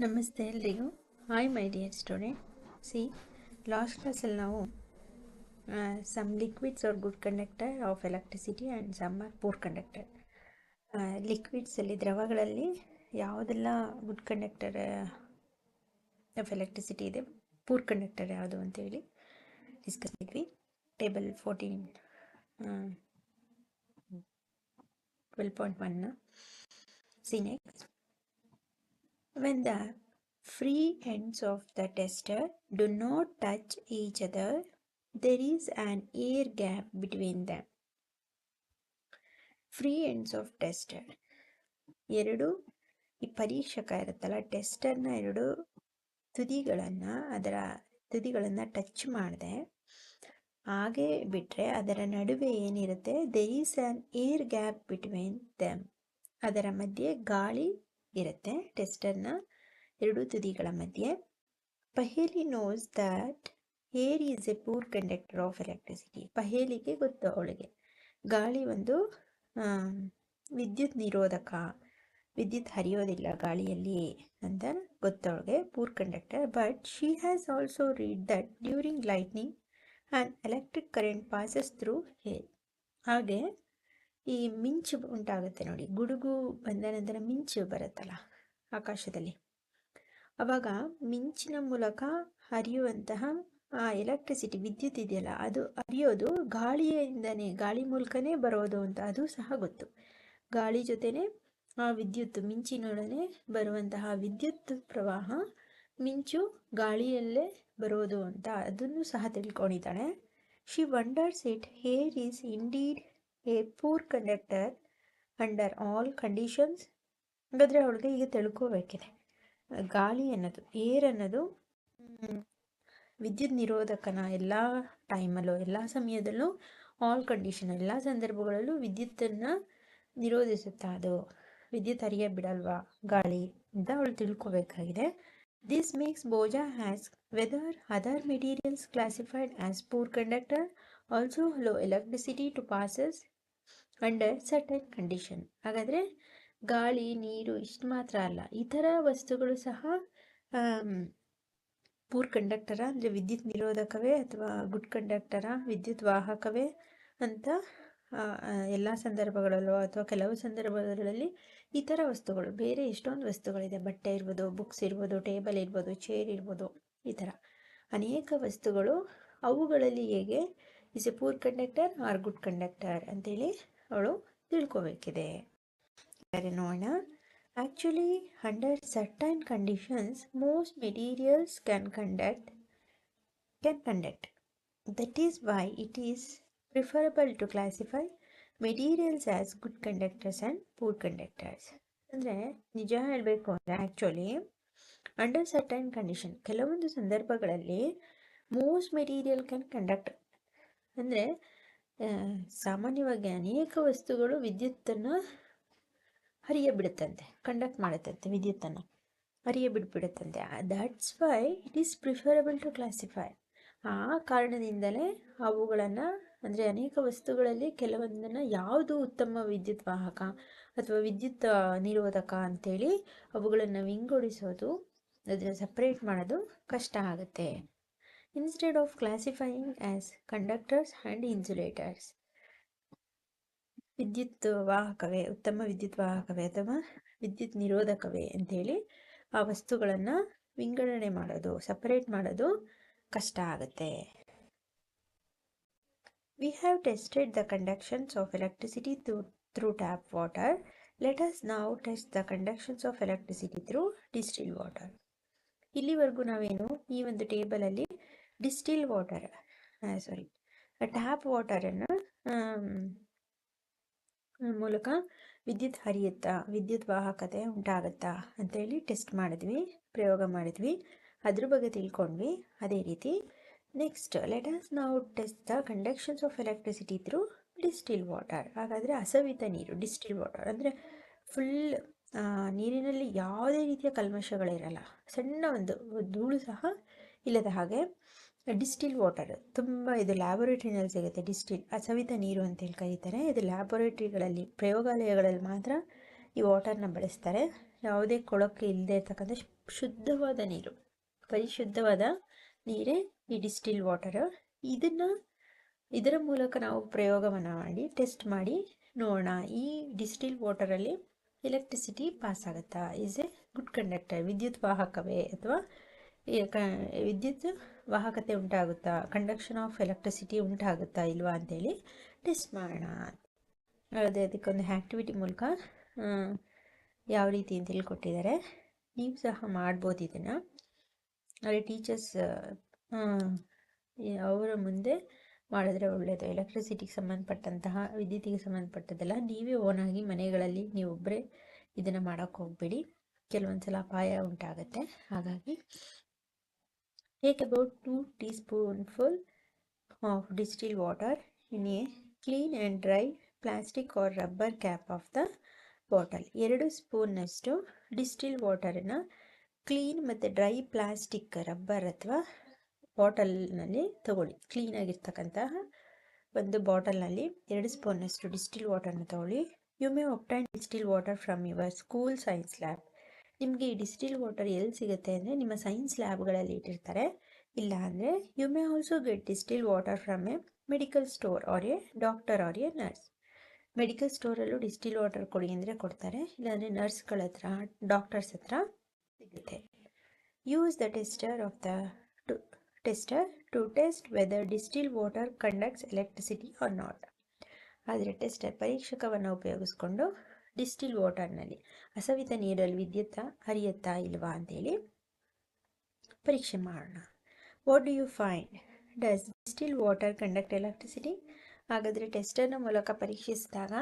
ನಮಸ್ತೆ ಎಲ್ರಿಗೂ. Hi my dear student. See last ಕ್ಲಾಸಲ್ಲಿ ನಾವು some liquids are good conductor of electricity and some are poor conductor. ಲಿಕ್ವಿಡ್ಸಲ್ಲಿ ದ್ರವಗಳಲ್ಲಿ ಯಾವುದೆಲ್ಲ ಗುಡ್ ಕಂಡಕ್ಟರ್ ಆಫ್ ಎಲೆಕ್ಟ್ರಿಸಿಟಿ ಇದೆ, ಪೂರ್ ಕಂಡಕ್ಟರ್ ಯಾವುದು ಅಂತೇಳಿ ಡಿಸ್ಕಸ್ ಮಾಡಿದ್ವಿ. Table 12.1 see next. When the free ends of the tester do not touch each other, there is an air gap between them. Free ends of tester. ಎರಡು ಈ ಪರೀಕ್ಷಕ ಇರುತ್ತಲ್ಲ, ಟೆಸ್ಟರ್ನ ಎರಡು ತುದಿಗಳನ್ನು touch ಮಾಡದೆ ಹಾಗೆ ಬಿಟ್ಟರೆ ಅದರ ನಡುವೆ ಏನಿರುತ್ತೆ, there is an air gap between them. ಅದರ ಮಧ್ಯೆ ಗಾಳಿ ಇರುತ್ತೆ ಟೆಸ್ಟರ್ನ ಎರಡು ತುದಿಗಳ ಮಧ್ಯೆ. Paheli knows that air is a poor conductor of electricity. ಪಹೇಲಿಗೆ ಗೊತ್ತು, ಅವಳಿಗೆ ಗಾಳಿ ಒಂದು ವಿದ್ಯುತ್ ನಿರೋಧಕ, ವಿದ್ಯುತ್ ಹರಿಯೋದಿಲ್ಲ ಗಾಳಿಯಲ್ಲಿ ಅಂತ ಗೊತ್ತವಳಿಗೆ, poor conductor. But she has also read that during lightning and electric current passes through air. ಹಾಗೆ ಈ ಮಿಂಚು ಉಂಟಾಗುತ್ತೆ ನೋಡಿ, ಗುಡುಗು ಬಂದ ನಂತರ ಮಿಂಚು ಬರುತ್ತಲ್ಲ ಆಕಾಶದಲ್ಲಿ, ಆವಾಗ ಮಿಂಚಿನ ಮೂಲಕ ಹರಿಯುವಂತಹ ಆ ಎಲೆಕ್ಟ್ರಿಸಿಟಿ, ವಿದ್ಯುತ್ ಇದೆಯಲ್ಲ, ಅದು ಹರಿಯೋದು ಗಾಳಿಯಿಂದನೇ, ಗಾಳಿ ಮೂಲಕನೇ ಬರೋದು ಅಂತ ಅದು ಸಹ ಗೊತ್ತು. ಗಾಳಿ ಜೊತೆನೆ ಆ ವಿದ್ಯುತ್, ಮಿಂಚಿನೊಡನೆ ಬರುವಂತಹ ವಿದ್ಯುತ್ ಪ್ರವಾಹ, ಮಿಂಚು ಗಾಳಿಯಲ್ಲೇ ಬರೋದು ಅಂತ ಅದನ್ನು ಸಹ ತಿಳ್ಕೊಂಡಿದ್ದಾಳೆ. She wonders if air is indeed a poor conductor under all conditions. ಹಾಗಾದರೆ ಅವಳಿಗೆ ಈಗ ತಿಳ್ಕೋಬೇಕಿದೆ, ಗಾಳಿ ಅನ್ನೋದು, ಏರ್ ಅನ್ನೋದು ವಿದ್ಯುತ್ ನಿರೋಧಕನ ಎಲ್ಲ ಟೈಮಲ್ಲೂ, ಎಲ್ಲ ಸಮಯದಲ್ಲೂ, ಆಲ್ ಕಂಡೀಷನ್, ಎಲ್ಲ ಸಂದರ್ಭಗಳಲ್ಲೂ ವಿದ್ಯುತ್ತನ್ನು ನಿರೋಧಿಸುತ್ತಾ, ಅದು ವಿದ್ಯುತ್ ಹರಿಯ ಬಿಡಲ್ವಾ ಗಾಳಿ ಅಂತ ಅವಳು ತಿಳ್ಕೋಬೇಕಾಗಿದೆ. This makes Boojho has whether other materials classified as poor conductor also allow electricity to passes under certain condition. ಹಾಗಾದರೆ ಗಾಳಿ, ನೀರು ಇಷ್ಟು ಮಾತ್ರ ಅಲ್ಲ, ಇತರ ವಸ್ತುಗಳು ಸಹ ಪೂರ್ ಕಂಡಕ್ಟರ ಅಂದರೆ ವಿದ್ಯುತ್ ನಿರೋಧಕವೇ ಅಥವಾ ಗುಡ್ ಕಂಡಕ್ಟರ, ವಿದ್ಯುತ್ ವಾಹಕವೇ ಅಂತ ಎಲ್ಲ ಸಂದರ್ಭಗಳಲ್ಲೂ ಅಥವಾ ಕೆಲವು ಸಂದರ್ಭಗಳಲ್ಲಿ ಇತರ ವಸ್ತುಗಳು, ಬೇರೆ ಎಷ್ಟೊಂದು ವಸ್ತುಗಳಿದೆ, ಬಟ್ಟೆ ಇರ್ಬೋದು, ಬುಕ್ಸ್ ಇರ್ಬೋದು, ಟೇಬಲ್ ಇರ್ಬೋದು, ಚೇರ್ ಇರ್ಬೋದು, ಈ ಥರ ಅನೇಕ ವಸ್ತುಗಳು, ಅವುಗಳಲ್ಲಿ ಹೇಗೆ is A poor conductor R good conductor ಅಂತೇಳಿ ಅವಳು ತಿಳ್ಕೋಬೇಕಿದೆ. ನೋಡೋಣ. Actually, under certain conditions, most materials can conduct. That is why it is preferable to classify materials as good conductors and poor conductors. ಅಂದರೆ ನಿಜ ಹೇಳಬೇಕು ಅಂದರೆ ಆ್ಯಕ್ಚುಲಿ ಅಂಡರ್ ಸರ್ಟೈನ್ ಕಂಡೀಷನ್, ಕೆಲವೊಂದು ಸಂದರ್ಭಗಳಲ್ಲಿ most material can conduct, ಅಂದರೆ ಸಾಮಾನ್ಯವಾಗಿ ಅನೇಕ ವಸ್ತುಗಳು ವಿದ್ಯುತ್ತನ್ನು ಹರಿಯ ಬಿಡುತ್ತಂತೆ, ಕಂಡಕ್ಟ್ ಮಾಡುತ್ತಂತೆ, ವಿದ್ಯುತ್ತನ್ನು ಹರಿಯ ಬಿಟ್ಬಿಡುತ್ತಂತೆ. That's why it is preferable to classify. ಆ ಕಾರಣದಿಂದಲೇ ಅವುಗಳನ್ನು, ಅಂದರೆ ಅನೇಕ ವಸ್ತುಗಳಲ್ಲಿ ಕೆಲವೊಂದನ್ನು ಯಾವುದು ಉತ್ತಮ ವಿದ್ಯುತ್ ವಾಹಕ ಅಥವಾ ವಿದ್ಯುತ್ ನಿರೋಧಕ ಅಂಥೇಳಿ ಅವುಗಳನ್ನು ವಿಂಗಡಿಸೋದು, ಅದನ್ನು ಸಪ್ರೇಟ್ ಮಾಡೋದು ಕಷ್ಟ ಆಗುತ್ತೆ. Instead of classifying as conductors and insulators, ವಿದ್ಯುತ್ ವಾಹಕವೇ, ಉತ್ತಮ ವಿದ್ಯುತ್ ವಾಹಕವೇ ಅಥವಾ ವಿದ್ಯುತ್ ನಿರೋಧಕವೇ ಅಂಥೇಳಿ ಆ ವಸ್ತುಗಳನ್ನು ವಿಂಗಡಣೆ ಮಾಡೋದು, ಸಪರೇಟ್ ಮಾಡೋದು ಕಷ್ಟ ಆಗುತ್ತೆ. We have tested the conductions of electricity through tap water. Let us ನಾವು test the conductions of electricity through distil water. ಇಲ್ಲಿವರೆಗೂ ನಾವೇನು ಈ ಒಂದು ಟೇಬಲಲ್ಲಿ ಡಿಸ್ಟಿಲ್ ವಾಟರ್, ಟ್ಯಾಪ್ ವಾಟರನ್ನು ಮೂಲಕ ವಿದ್ಯುತ್ ಹರಿಯುತ್ತಾ, ವಿದ್ಯುತ್ ವಾಹಕತೆ ಉಂಟಾಗುತ್ತಾ ಅಂತೇಳಿ ಟೆಸ್ಟ್ ಮಾಡಿದ್ವಿ, ಪ್ರಯೋಗ ಮಾಡಿದ್ವಿ, ಅದ್ರ ಬಗ್ಗೆ ತಿಳ್ಕೊಂಡ್ವಿ. ಅದೇ ರೀತಿ ನೆಕ್ಸ್ಟ್ ಲೆಟ್ ಅಸ್ ನಾವು test the conductions of electricity through distil water. ಹಾಗಾದರೆ ಅಸವಿತ ನೀರು, ಡಿಸ್ಟಿಲ್ ವಾಟರ್ ಅಂದರೆ ಫುಲ್ ನೀರಿನಲ್ಲಿ ಯಾವುದೇ ರೀತಿಯ ಕಲ್ಮಶಗಳಿರಲ್ಲ, ಸಣ್ಣ ಒಂದು ಧೂಳು ಸಹ ಇಲ್ಲದ ಹಾಗೆ ಡಿಸ್ಟಿಲ್ ವಾಟರ್, ತುಂಬ ಇದು ಲ್ಯಾಬೊರೇಟ್ರಿನಲ್ಲಿ ಸಿಗುತ್ತೆ. ಡಿಸ್ಟಿಲ್, ಅಸವಿತ ನೀರು ಅಂತೇಳಿ ಕರೀತಾರೆ. ಇದು ಲ್ಯಾಬೊರೇಟ್ರಿಗಳಲ್ಲಿ, ಪ್ರಯೋಗಾಲಯಗಳಲ್ಲಿ ಮಾತ್ರ ಈ ವಾಟರ್ನ ಬಳಸ್ತಾರೆ. ಯಾವುದೇ ಕೊಳಕೆ ಇಲ್ಲದೆ ಇರ್ತಕ್ಕಂಥ ಶುದ್ಧವಾದ ನೀರು, ಪರಿಶುದ್ಧವಾದ ನೀರೇ ಈ ಡಿಸ್ಟಿಲ್ ವಾಟರ್. ಇದರ ಮೂಲಕ ನಾವು ಪ್ರಯೋಗವನ್ನು ಮಾಡಿ ಟೆಸ್ಟ್ ಮಾಡಿ ನೋಡೋಣ, ಈ ಡಿಸ್ಟಿಲ್ ವಾಟರಲ್ಲಿ ಎಲೆಕ್ಟ್ರಿಸಿಟಿ ಪಾಸ್ ಆಗುತ್ತಾ, ಈಸ್ ಎ ಗುಡ್ ಕಂಡಕ್ಟರ್, ವಿದ್ಯುತ್ ವಾಹಕವೇ ಅಥವಾ ವಿದ್ಯುತ್ ವಾಹಕತೆ ಉಂಟಾಗುತ್ತಾ, ಕಂಡಕ್ಷನ್ ಆಫ್ ಎಲೆಕ್ಟ್ರಿಸಿಟಿ ಉಂಟಾಗುತ್ತಾ ಇಲ್ವಾ ಅಂತೇಳಿ ಟೆಸ್ಟ್ ಮಾಡೋಣ. ಅದೇ ಅದಕ್ಕೊಂದು ಆ್ಯಕ್ಟಿವಿಟಿ ಮೂಲಕ ಯಾವ ರೀತಿ ಅಂತ ಹೇಳ್ಕೊಟ್ಟಿದ್ದಾರೆ, ನೀವು ಸಹ ಮಾಡ್ಬೋದು ಇದನ್ನು. ಅಲ್ಲಿ ಟೀಚರ್ಸ್ ಅವರ ಮುಂದೆ ಮಾಡಿದ್ರೆ ಒಳ್ಳೆಯದು. ಎಲೆಕ್ಟ್ರಿಸಿಟಿಗೆ ಸಂಬಂಧಪಟ್ಟಂತಹ, ವಿದ್ಯುತ್ತಿಗೆ ಸಂಬಂಧಪಟ್ಟದ್ದೆಲ್ಲ ನೀವೇ ಓನಾಗಿ ಮನೆಗಳಲ್ಲಿ ನೀವೊಬ್ಬರೇ ಇದನ್ನು ಮಾಡೋಕ್ಕೆ ಹೋಗಬೇಡಿ, ಕೆಲವೊಂದು ಸಲ ಅಪಾಯ ಉಂಟಾಗುತ್ತೆ. ಹಾಗಾಗಿ take about 2 teaspoonful of distilled water in a clean and dry plastic or rubber cap of the bottle. 2 ಸ್ಪೂನ್ನಷ್ಟು ಡಿಸ್ಟಿಲ್ ವಾಟರನ್ನು ಕ್ಲೀನ್ ಮತ್ತು ಡ್ರೈ ಪ್ಲಾಸ್ಟಿಕ್, ರಬ್ಬರ್ ಅಥವಾ ಬಾಟಲ್ನಲ್ಲಿ ತಗೊಳ್ಳಿ. ಕ್ಲೀನಾಗಿರ್ತಕ್ಕಂತಹ ಒಂದು ಬಾಟಲ್ನಲ್ಲಿ 2 ಸ್ಪೂನ್ನಷ್ಟು ಡಿಸ್ಟಿಲ್ ವಾಟರ್ನ ತಗೊಳ್ಳಿ. You may obtain distil water from your school science lab. ನಿಮಗೆ ಈ ಡಿಸ್ಟಿಲ್ ವಾಟರ್ ಎಲ್ಲಿ ಸಿಗುತ್ತೆ ಅಂದರೆ ನಿಮ್ಮ ಸೈನ್ಸ್ ಲ್ಯಾಬ್ಗಳಲ್ಲಿ ಇಟ್ಟಿರ್ತಾರೆ. ಇಲ್ಲ ಅಂದರೆ you may also get distil water from a medical store or a doctor or a nurse. Medical ಸ್ಟೋರಲ್ಲೂ ಡಿಸ್ಟಿಲ್ ವಾಟರ್ ಕೊಡಿ ಅಂದರೆ ಕೊಡ್ತಾರೆ, ಇಲ್ಲಾಂದರೆ ನರ್ಸ್ಗಳ ಹತ್ರ, ಡಾಕ್ಟರ್ಸ್ ಹತ್ರ ಸಿಗುತ್ತೆ. Use the tester to test whether distil water conducts electricity or not. ಆದರೆ ಟೆಸ್ಟರ್, ಪರೀಕ್ಷಕವನ್ನು ಉಪಯೋಗಿಸ್ಕೊಂಡು ಡಿಸ್ಟಿಲ್ ವಾಟರ್ನಲ್ಲಿ, ಹಸವಿತ ನೀರಲ್ಲಿ ವಿದ್ಯುತ್ ಹರಿಯುತ್ತಾ ಇಲ್ವಾ ಅಂತೇಳಿ ಪರೀಕ್ಷೆ ಮಾಡೋಣ. What do you find? Does distil water conduct electricity? ಹಾಗಾದರೆ ಟೆಸ್ಟರ್ನ ಮೂಲಕ ಪರೀಕ್ಷಿಸಿದಾಗ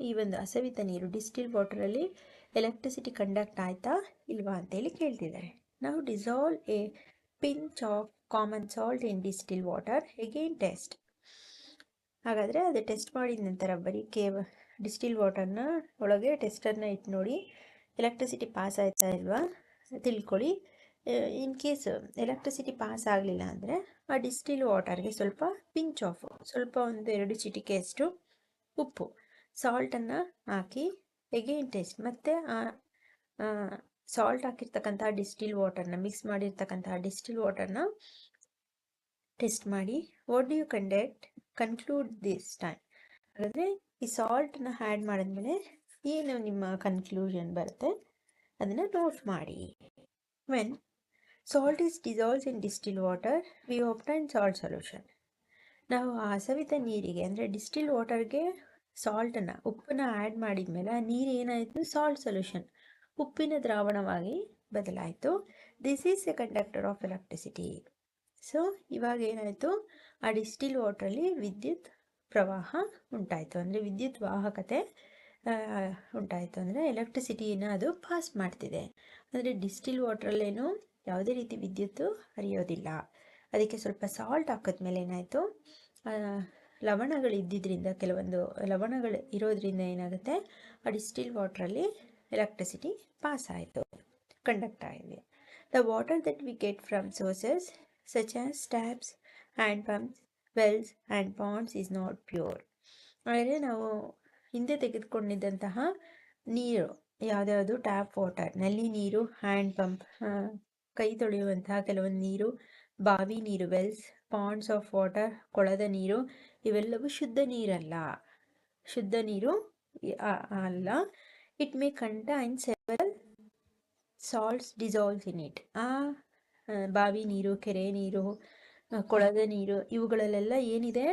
ಈ ಒಂದು ಹಸವಿತ ನೀರು ಡಿಸ್ಟಿಲ್ ವಾಟರಲ್ಲಿ ಎಲೆಕ್ಟ್ರಿಸಿಟಿ ಕಂಡಕ್ಟ್ ಆಯಿತಾ ಇಲ್ವಾ ಅಂತೇಳಿ ಕೇಳ್ತಿದ್ದಾರೆ. ನಾವು dissolve A pinch off common salt in distil water, again test. ಹಾಗಾದರೆ ಅದು ಟೆಸ್ಟ್ ಮಾಡಿದ ನಂತರ ಬರೀ ಡಿಸ್ಟಿಲ್ ವಾಟರ್ನ ಒಳಗೆ ಟೆಸ್ಟರ್ನ ಇಟ್ಟು ನೋಡಿ ಎಲೆಕ್ಟ್ರಿಸಿಟಿ ಪಾಸ್ ಆಯ್ತಾ ಇಲ್ವಾ ತಿಳ್ಕೊಳ್ಳಿ. ಇನ್ ಕೇಸ್ ಎಲೆಕ್ಟ್ರಿಸಿಟಿ ಪಾಸ್ ಆಗಲಿಲ್ಲ ಅಂದರೆ ಆ ಡಿಸ್ಟಿಲ್ ವಾಟರ್ಗೆ ಸ್ವಲ್ಪ ಪಿಂಚ್ ಆಫ್, ಸ್ವಲ್ಪ ಒಂದು 2 ಚಿಟಿಕೆಯಷ್ಟು ಉಪ್ಪು, ಸಾಲ್ಟನ್ನು ಹಾಕಿ ಎಗೇನ್ ಟೆಸ್ಟ್. ಮತ್ತು ಆ ಸಾಲ್ಟ್ ಹಾಕಿರ್ತಕ್ಕಂಥ ಡಿಸ್ಟಿಲ್ ವಾಟರ್ನ, ಮಿಕ್ಸ್ ಮಾಡಿರ್ತಕ್ಕಂತಹ ಡಿಸ್ಟಿಲ್ ವಾಟರ್ನ ಟೆಸ್ಟ್ ಮಾಡಿ. What do you conclude this time? ಹಾಗಾದರೆ ಈ ಸಾಲ್ಟನ್ನ ಆ್ಯಡ್ ಮಾಡಿದ್ಮೇಲೆ ಏನು ನಿಮ್ಮ ಕನ್ಕ್ಲೂಷನ್ ಬರುತ್ತೆ ಅದನ್ನು ನೋಟ್ ಮಾಡಿ. When salt is dissolves in distil water we obtain salt solution. ನಾವು ಆ ಹಸವಿತ ನೀರಿಗೆ ಅಂದರೆ ಡಿಸ್ಟಿಲ್ ವಾಟರ್ಗೆ ಸಾಲ್ಟನ್ನು, ಉಪ್ಪನ್ನು ಆ್ಯಡ್ ಮಾಡಿದ ಮೇಲೆ ಆ ನೀರು ಏನಾಯಿತು? ಸಾಲ್ಟ್ ಸೊಲ್ಯೂಷನ್, ಉಪ್ಪಿನ ದ್ರಾವಣವಾಗಿ ಬದಲಾಯಿತು. This is A conductor of electricity. So ಇವಾಗ ಏನಾಯಿತು? ಆ ಡಿಸ್ಟಿಲ್ ವಾಟ್ರಲ್ಲಿ ವಿದ್ಯುತ್ ಪ್ರವಾಹ ಉಂಟಾಯಿತು, ಅಂದರೆ ವಿದ್ಯುತ್ ವಾಹಕತೆ ಉಂಟಾಯಿತು, ಅಂದರೆ ಎಲೆಕ್ಟ್ರಿಸಿಟಿನ ಅದು ಪಾಸ್ ಮಾಡ್ತಿದೆ. ಅಂದರೆ ಡಿಸ್ಟಿಲ್ ವಾಟ್ರಲ್ಲೇನು ಯಾವುದೇ ರೀತಿ ವಿದ್ಯುತ್ತು ಹರಿಯೋದಿಲ್ಲ. ಅದಕ್ಕೆ ಸ್ವಲ್ಪ ಸಾಲ್ಟ್ ಹಾಕಿದ್ಮೇಲೆ ಏನಾಯಿತು? ಲವಣಗಳು ಇದ್ದಿದ್ದರಿಂದ, ಕೆಲವೊಂದು ಲವಣಗಳು ಇರೋದ್ರಿಂದ ಏನಾಗುತ್ತೆ? ಆ ಡಿಸ್ಟಿಲ್ ವಾಟ್ರಲ್ಲಿ ಎಲೆಕ್ಟ್ರಿಸಿಟಿ ಪಾಸ್ ಆಯಿತು, ಕಂಡಕ್ಟ್ ಆಗಿದೆ. The water that we get from sources such as taps, hand pumps, wells and ponds is not pure. ಆದರೆ ನಾವು ಹಿಂದೆ ತೆಗೆದುಕೊಂಡಿದ್ದಂತಹ ನೀರು ಯಾವುದ್ಯಾವುದು? ಟ್ಯಾಪ್ ವಾಟರ್, ನಲ್ಲಿ ನೀರು, ಹ್ಯಾಂಡ್ ಪಂಪ್, ಕೈ ತೊಳೆಯುವಂತಹ ಕೆಲವೊಂದು ನೀರು, ಬಾವಿ ನೀರು, ವೆಲ್ಸ್, ಪಾಂಡ್ಸ್ ಆಫ್ ವಾಟರ್, ಕೊಳದ ನೀರು, ಇವೆಲ್ಲವೂ ಶುದ್ಧ ನೀರಲ್ಲ, ಶುದ್ಧ ನೀರು ಅಲ್ಲ. It may contain several salts dissolves in it. ಬಾವಿ ನೀರು, ಕೆರೆ ನೀರು, ಕೊಳದ ನೀರು, ಇವುಗಳಲ್ಲೆಲ್ಲ ಏನಿದೆ?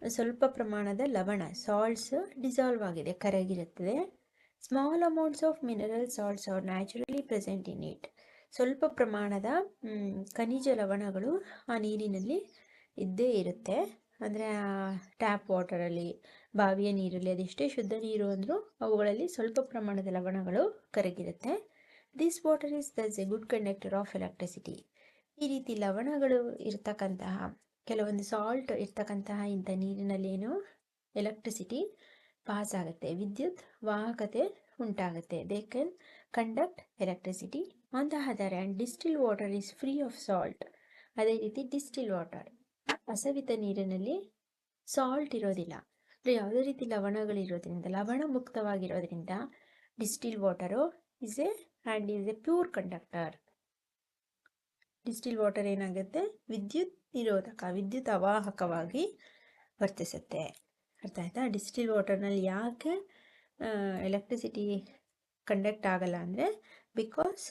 ಸ್ವಲ್ಪ ಪ್ರಮಾಣದ ಲವಣ, ಸಾಲ್ಟ್ಸ್ ಡಿಸಾಲ್ವ್ ಆಗಿದೆ, ಕರಗಿರುತ್ತದೆ. Small amounts of mineral salts are naturally present in it. ಸ್ವಲ್ಪ ಪ್ರಮಾಣದ ಖನಿಜ ಲವಣಗಳು ಆ ನೀರಿನಲ್ಲಿ ಇದ್ದೇ ಇರುತ್ತೆ. ಅಂದರೆ ಟ್ಯಾಪ್ ವಾಟರಲ್ಲಿ, ಬಾವಿಯ ನೀರಲ್ಲಿ, ಅದೆಷ್ಟೇ ಶುದ್ಧ ನೀರು ಅಂದರೂ ಅವುಗಳಲ್ಲಿ ಸ್ವಲ್ಪ ಪ್ರಮಾಣದ ಲವಣಗಳು ಕರಗಿರುತ್ತೆ. This water is thus a good conductor of electricity. ಈ ರೀತಿ ಲವಣಗಳು ಇರ್ತಕ್ಕಂತಹ, ಕೆಲವೊಂದು ಸಾಲ್ಟ್ ಇರ್ತಕ್ಕಂತಹ ಇಂಥ ನೀರಿನಲ್ಲಿ ಏನು ಎಲೆಕ್ಟ್ರಿಸಿಟಿ ಪಾಸ್ ಆಗುತ್ತೆ, ವಿದ್ಯುತ್ ವಾಹಕತೆ ಉಂಟಾಗುತ್ತೆ. They can conduct electricity. On the other hand distil water is free of salt. ಅದೇ ರೀತಿ ಡಿಸ್ಟಿಲ್ ವಾಟರ್, ಹಸವಿತ ನೀರಿನಲ್ಲಿ ಸಾಲ್ಟ್ ಇರೋದಿಲ್ಲ, ಅಂದರೆ ಯಾವುದೇ ರೀತಿ ಲವಣಗಳಿರೋದ್ರಿಂದ, ಲವಣ ಮುಕ್ತವಾಗಿರೋದ್ರಿಂದ distil water is a pure conductor. Distil water ಏನಾಗುತ್ತೆ, ವಿದ್ಯುತ್ ನಿರೋಧಕ, ವಿದ್ಯುತ್ ಅವಾಹಕವಾಗಿ ವರ್ತಿಸುತ್ತೆ. ಅರ್ಥ ಆಯ್ತಾ? ಡಿಸ್ಟಿಲ್ ವಾಟರ್ನಲ್ಲಿ ಯಾಕೆ ಎಲೆಕ್ಟ್ರಿಸಿಟಿ ಕಂಡಕ್ಟ್ ಆಗಲ್ಲ ಅಂದರೆ, because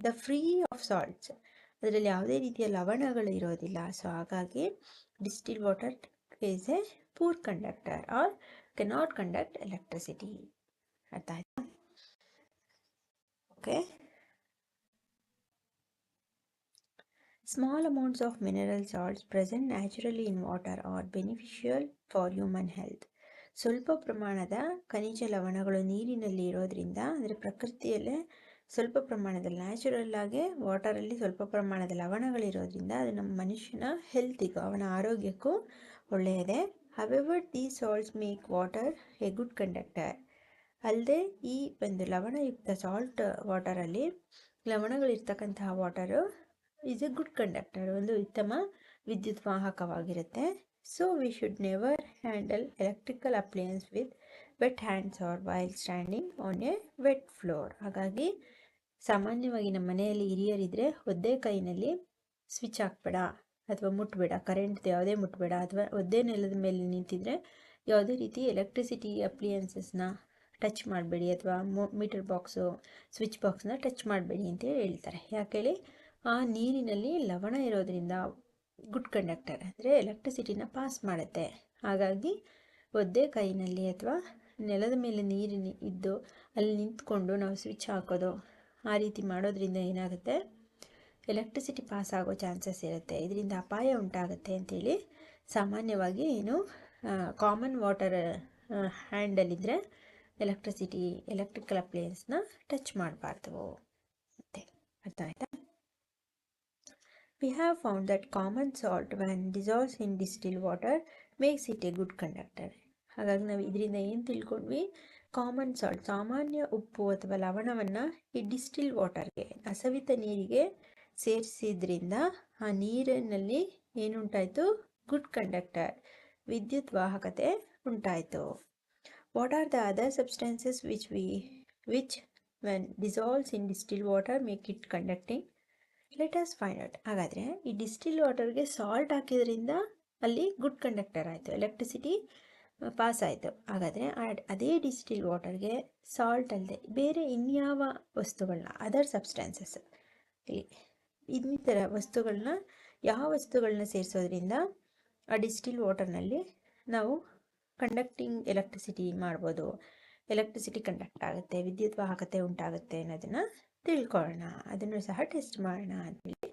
the free of salts, ಅದರಲ್ಲಿ ಯಾವುದೇ ರೀತಿಯ ಲವಣಗಳು ಇರೋದಿಲ್ಲ. ಸೊ ಹಾಗಾಗಿ distil water is a poor conductor or cannot conduct electricity. ಅರ್ಥ ಆಯ್ತಾ? Okay. Small amounts of mineral salts present naturally in water are beneficial for human health. ಸ್ವಲ್ಪ ಪ್ರಮಾಣದ ಖನಿಜ ಲವಣಗಳು ನೀರಿನಲ್ಲಿ ಇರೋದ್ರಿಂದ, ಅಂದರೆ ಪ್ರಕೃತಿಯಲ್ಲೇ ಸ್ವಲ್ಪ ಪ್ರಮಾಣದಲ್ಲಿ ನ್ಯಾಚುರಲ್ ಆಗಿ ವಾಟರಲ್ಲಿ ಸ್ವಲ್ಪ ಪ್ರಮಾಣದ ಲವಣಗಳಿರೋದ್ರಿಂದ ಅದು ನಮ್ಮ ಮನುಷ್ಯನ ಹೆಲ್ತಿಗೂ, ಅವನ ಆರೋಗ್ಯಕ್ಕೂ ಒಳ್ಳೆಯದೇ. However these salts make water a good conductor. ಅಲ್ಲದೆ ಈ ಒಂದು ಲವಣಯುಕ್ತ ಸಾಲ್ಟ್ ವಾಟರಲ್ಲಿ, ಲವಣಗಳಿರ್ತಕ್ಕಂತಹ water is a good conductor, ಒಂದು ಉತ್ತಮ ವಿದ್ಯುತ್ ವಾಹಕವಾಗಿರುತ್ತೆ. So we should never handle electrical appliances with wet hands or while standing on a wet floor. ಹಾಗಾಗಿ ಸಾಮಾನ್ಯವಾಗಿ ನಮ್ಮ ಮನೆಯಲ್ಲಿ ಹಿರಿಯರಿದ್ದರೆ ಒದ್ದೆ ಕೈನಲ್ಲಿ ಸ್ವಿಚ್ ಹಾಕ್ಬೇಡ ಅಥವಾ ಮುಟ್ಬೇಡ, ಕರೆಂಟ್ ಯಾವುದೇ ಮುಟ್ಬೇಡ, ಅಥವಾ ಒದ್ದೆ ನೆಲದ ಮೇಲೆ ನಿಂತಿದ್ರೆ ಯಾವುದೇ ರೀತಿ ಎಲೆಕ್ಟ್ರಿಸಿಟಿ ಅಪ್ಲಿಯನ್ಸಸ್ನ ಟಚ್ ಮಾಡಬೇಡಿ, ಅಥವಾ ಮೀಟರ್ ಬಾಕ್ಸು, ಸ್ವಿಚ್ ಬಾಕ್ಸ್ನ ಟಚ್ ಮಾಡಬೇಡಿ ಅಂತ ಹೇಳ್ತಾರೆ. ಯಾಕೇಳಿ, ಆ ನೀರಿನಲ್ಲಿ ಲವಣ ಇರೋದ್ರಿಂದ ಗುಡ್ ಕಂಡಕ್ಟರ್, ಅಂದರೆ ಎಲೆಕ್ಟ್ರಿಸಿಟಿನ ಪಾಸ್ ಮಾಡುತ್ತೆ. ಹಾಗಾಗಿ ಒದ್ದೆ ಕೈನಲ್ಲಿ ಅಥವಾ ನೆಲದ ಮೇಲೆ ನೀರು ಇದ್ದು ಅಲ್ಲಿ ನಿಂತ್ಕೊಂಡು ನಾವು ಸ್ವಿಚ್ ಹಾಕೋದು, ಆ ರೀತಿ ಮಾಡೋದ್ರಿಂದ ಏನಾಗುತ್ತೆ, ಎಲೆಕ್ಟ್ರಿಸಿಟಿ ಪಾಸ್ ಆಗೋ ಚಾನ್ಸಸ್ ಇರುತ್ತೆ, ಇದರಿಂದ ಅಪಾಯ ಉಂಟಾಗುತ್ತೆ ಅಂತೇಳಿ ಸಾಮಾನ್ಯವಾಗಿ ಕಾಮನ್ ವಾಟರ್ ಹ್ಯಾಂಡಲ್ಲಿದ್ದರೆ ಎಲೆಕ್ಟ್ರಿಕಲ್ ಅಪ್ಲಯನ್ಸ್ನ ಟಚ್ ಮಾಡಬಾರ್ದು ಮತ್ತೆ. ಅರ್ಥ ಆಯ್ತಾ? We have found that common salt when dissolves in distilled water makes it a good conductor. ಹಾಗಾಗಿ ನಾವು ಇದರಿಂದ ಏನು ತಿಳ್ಕೊಂಡ್ವಿ, ಕಾಮನ್ ಸಾಲ್ಟ್, ಸಾಮಾನ್ಯ ಉಪ್ಪು ಅಥವಾ ಲವಣವನ್ನು ಈ ಡಿಸ್ಟಿಲ್ ವಾಟರ್ಗೆ, ಅಸವಿತ ನೀರಿಗೆ ಸೇರಿಸಿದ್ರಿಂದ ಆ ನೀರಿನಲ್ಲಿ ಏನುಂಟಾಯಿತು, ಗುಡ್ ಕಂಡಕ್ಟರ್, ವಿದ್ಯುತ್ ವಾಹಕತೆ ಉಂಟಾಯಿತು. What are the other substances which when dissolves in distilled water make it conducting? Let us find out. ಹಾಗಾದರೆ ಈ ಡಿಸ್ಟಿಲ್ ವಾಟರ್ಗೆ ಸಾಲ್ಟ್ ಹಾಕಿದ್ರಿಂದ ಅಲ್ಲಿ ಗುಡ್ ಕಂಡಕ್ಟರ್ ಆಯಿತು, ಎಲೆಕ್ಟ್ರಿಸಿಟಿ ಪಾಸ್ ಆಯಿತು. ಹಾಗಾದರೆ ಅದೇ ಡಿಸ್ಟಿಲ್ ವಾಟರ್ಗೆ ಸಾಲ್ಟ್ ಅಲ್ಲದೆ ಬೇರೆ ಇನ್ಯಾವ ವಸ್ತುಗಳನ್ನ, ಅದರ್ ಸಬ್ಸ್ಟೆನ್ಸಸ್, ಇನ್ನಿತರ ವಸ್ತುಗಳನ್ನ, ಯಾವ ವಸ್ತುಗಳನ್ನ ಸೇರಿಸೋದ್ರಿಂದ ಆ ಡಿಸ್ಟಿಲ್ ವಾಟರ್ನಲ್ಲಿ ನಾವು ಕಂಡಕ್ಟಿಂಗ್ ಎಲೆಕ್ಟ್ರಿಸಿಟಿ ಮಾಡ್ಬೋದು, ಎಲೆಕ್ಟ್ರಿಸಿಟಿ ಕಂಡಕ್ಟ್ ಆಗುತ್ತೆ, ವಿದ್ಯುತ್ ವಾಹಕತೆ ಉಂಟಾಗುತ್ತೆ ಅನ್ನೋದನ್ನು ತಿಳ್ಕೊಳ್ಳೋಣ. ಅದನ್ನು ಸಹ ಟೆಸ್ಟ್ ಮಾಡೋಣ ಅಂತೇಳಿ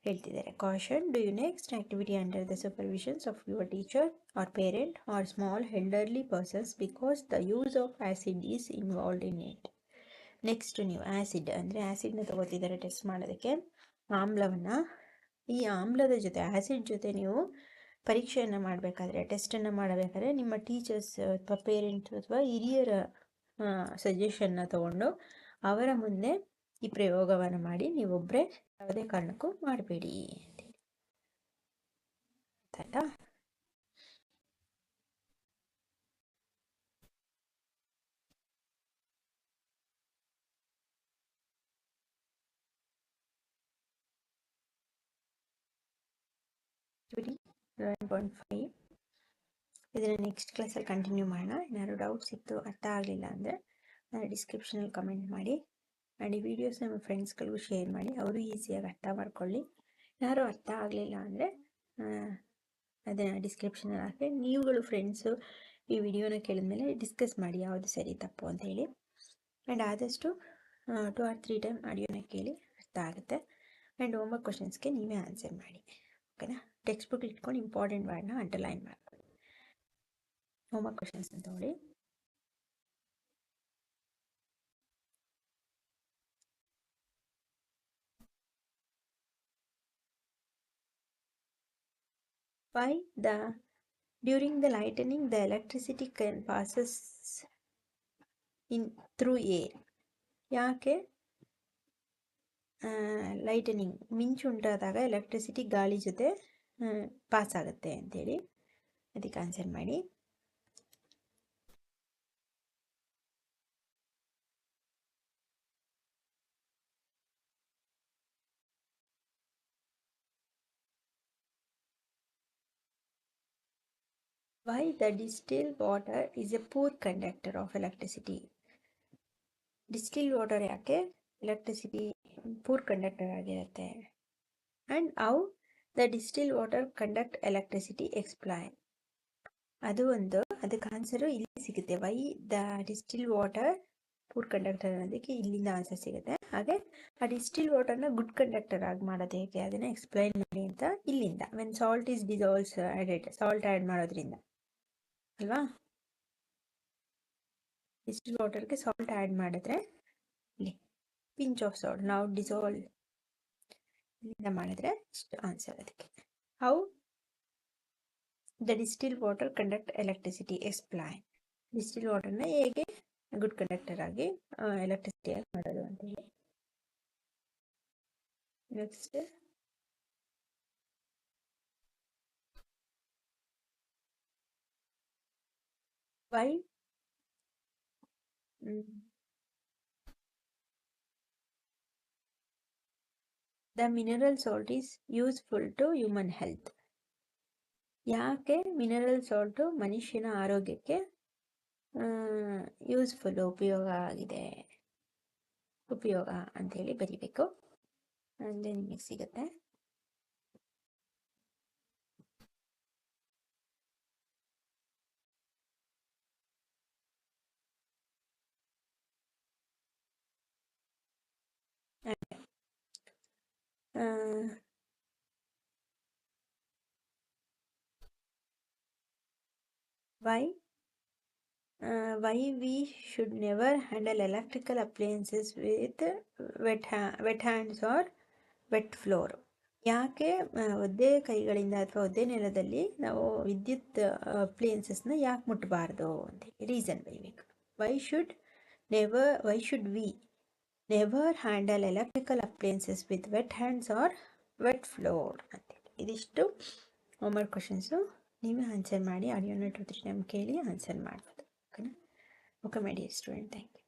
ಹೇಳ್ತಿದ್ದಾರೆ. Caution: do you next activity under the supervisions of your teacher or parent or small elderly persons because the use of acid is involved in it. Next ನೀವು ಆ್ಯಸಿಡ್, ಅಂದರೆ ಆ್ಯಸಿಡ್ನ ತಗೋತಿದ್ದಾರೆ ಟೆಸ್ಟ್ ಮಾಡೋದಕ್ಕೆ, ಆಮ್ಲವನ್ನು, ಈ ಆಮ್ಲದ ಜೊತೆ, ಆ್ಯಸಿಡ್ ಜೊತೆ ನೀವು ಪರೀಕ್ಷೆಯನ್ನು ಮಾಡಬೇಕಾದ್ರೆ, ಟೆಸ್ಟನ್ನು ಮಾಡಬೇಕಾದ್ರೆ ನಿಮ್ಮ ಟೀಚರ್ಸ್ ಅಥವಾ ಪೇರೆಂಟ್ಸ್ ಅಥವಾ ಹಿರಿಯರ ಸಜೆಷನ್ನ ತಗೊಂಡು ಅವರ ಮುಂದೆ ಈ ಪ್ರಯೋಗವನ್ನು ಮಾಡಿ, ನೀವೊಬ್ಬರೇ ಯಾವುದೇ ಕಾರಣಕ್ಕೂ ಮಾಡಬೇಡಿ ಅಂತೇಳಿ. ಆಯ್ತಾ? ಆಕ್ಟಿವಿಟಿ 11.5 ಇದನ್ನು ನೆಕ್ಸ್ಟ್ ಕ್ಲಾಸಲ್ಲಿ ಕಂಟಿನ್ಯೂ ಮಾಡೋಣ. ಏನಾದ್ರು ಡೌಟ್ಸ್ ಇತ್ತು, ಅರ್ಥ ಆಗಲಿಲ್ಲ ಅಂದರೆ ನಾನು ಡಿಸ್ಕ್ರಿಪ್ಷನಲ್ಲಿ ಕಮೆಂಟ್ ಮಾಡಿ, ಆ್ಯಂಡ್ ಈ ವಿಡಿಯೋಸ್ ನಮ್ಮ ಫ್ರೆಂಡ್ಸ್ಗಳಿಗೂ ಶೇರ್ ಮಾಡಿ, ಅವರು ಈಸಿಯಾಗಿ ಅರ್ಥ ಮಾಡ್ಕೊಳ್ಳಿ. ಯಾರು ಅರ್ಥ ಆಗಲಿಲ್ಲ ಅಂದರೆ ಅದನ್ನು ಡಿಸ್ಕ್ರಿಪ್ಷನಲ್ಲಿ ಹಾಕಿ, ನೀವುಗಳು ಫ್ರೆಂಡ್ಸು ಈ ವಿಡಿಯೋನ ಕೇಳಿದ್ಮೇಲೆ ಡಿಸ್ಕಸ್ ಮಾಡಿ ಯಾವುದು ಸರಿ ತಪ್ಪು ಅಂತೇಳಿ. ಆ್ಯಂಡ್ ಆದಷ್ಟು 2 or 3 ಟೈಮ್ ಆಡಿಯೋನ ಕೇಳಿ, ಅರ್ಥ ಆಗುತ್ತೆ. ಆ್ಯಂಡ್ ಹೋಮ್ವರ್ಕ್ ಕ್ವಶನ್ಸ್ಗೆ ನೀವೇ ಆನ್ಸರ್ ಮಾಡಿ, ಓಕೆನಾ? ಟೆಕ್ಸ್ಟ್ ಬುಕ್ ಇಟ್ಕೊಂಡು ಇಂಪಾರ್ಟೆಂಟ್ ವರ್ಡ್ನ ಅಂಡರ್ಲೈನ್ ಮಾಡ್ಕೊಳ್ಳಿ. ಹೋಮ್ವರ್ಕ್ ಕ್ವಶನ್ಸ್ ಅಂತ ಹೇಳಿ. Why during the lightning the electricity passes through air? ಯಾಕೆ ಲೈಟನಿಂಗ್, ಮಿಂಚು ಉಂಟಾದಾಗ ಎಲೆಕ್ಟ್ರಿಸಿಟಿ ಗಾಳಿ ಜೊತೆ ಪಾಸ್ ಆಗುತ್ತೆ ಅಂತೇಳಿ, ಅದಕ್ಕೆ ಆನ್ಸರ್ ಮಾಡಿ. Why the distilled water is a poor conductor of electricity. Distilled water ಯಾಕೆ ಎಲೆಕ್ಟ್ರಿಸಿಟಿ ಪೂರ್ ಕಂಡಕ್ಟರ್ ಆಗಿರುತ್ತೆ. And how the distilled water conduct electricity explain. ಅದು ಒಂದು, ಅದಕ್ಕೆ ಆನ್ಸರು ಇಲ್ಲಿ ಸಿಗುತ್ತೆ. Why the distil water poor conductor ಅನ್ನೋದಕ್ಕೆ ಇಲ್ಲಿಂದ ಆನ್ಸರ್ ಸಿಗುತ್ತೆ. ಹಾಗೆ ಆ ಡಿಸ್ಟಿಲ್ ವಾಟರ್ನ ಗುಡ್ ಕಂಡಕ್ಟರ್ ಆಗಿ ಮಾಡೋದು ಹೇಗೆ ಅದನ್ನು ಎಕ್ಸ್ಪ್ಲೈನ್ ಮಾಡಿ ಅಂತ ಇಲ್ಲಿಂದ. When salt is dissolves added, salt add ಮಾಡೋದ್ರಿಂದ ಅಲ್ವಾ. ಡಿಸ್ಟಿಲ್ ವಾಟರ್ಗೆ ಸಾಲ್ಟ್ ಆ್ಯಡ್ ಮಾಡಿದ್ರೆ ಇಲ್ಲಿ ಪಿಂಚ್ ಆಫ್ ಸಾಲ್ಟ್ ನಾವು ಡಿಸಾಲ್ವ್ ಇಲ್ಲಿಂದ ಮಾಡಿದ್ರೆ ಇಷ್ಟು ಆನ್ಸರ್ ಅದಕ್ಕೆ. How the distil water conduct electricity explain. Distil ವಾಟರ್ನ ಹೇಗೆ ಗುಡ್ ಕಂಡಕ್ಟರ್ ಆಗಿ ಎಲೆಕ್ಟ್ರಿಸಿಟಿ ಆಗಿ ಮಾಡೋದು ಅಂತೇಳಿ. Next why the mineral salt is useful to human health. ಯಾಕೆ ಮಿನರಲ್ ಸಾಲ್ಟು ಮನುಷ್ಯನ ಆರೋಗ್ಯಕ್ಕೆ ಯೂಸ್ಫುಲ್, ಉಪಯೋಗ ಆಗಿದೆ, ಉಪಯೋಗ ಅಂತೇಳಿ ಬರಿಬೇಕು. ಅಂದರೆ ನಿಮಗೆ ಸಿಗುತ್ತೆ. Why we should never handle electrical appliances with wet hands or wet floor. ಯಾಕೆ ಒದ್ದೆ ಕೈಗಳಿಂದ ಅಥವಾ ಒದ್ದೆ ನೆಲದಲ್ಲಿ ನಾವು ವಿದ್ಯುತ್ ಅಪ್ಲಿಯನ್ಸಸ್ನ ಯಾಕೆ ಮುಟ್ಟಬಾರ್ದು ಅಂತ ರೀಸನ್ ಬರೀಬೇಕು. Why should we never handle electrical appliances with wet hands or wet floor ಅಂತೇಳಿ. ಇದಿಷ್ಟು ಹೋಮ್ವರ್ಕ್ ಕ್ವಶನ್ಸು. ನೀವೇ ಆನ್ಸರ್ ಮಾಡಿ, ಆಡಿಯೋನ 2-3 ಟೈಮ್ ಕೇಳಿ ಆನ್ಸರ್ ಮಾಡ್ಬೋದು. ಓಕೆನಾ? Okay my dear student, thank you.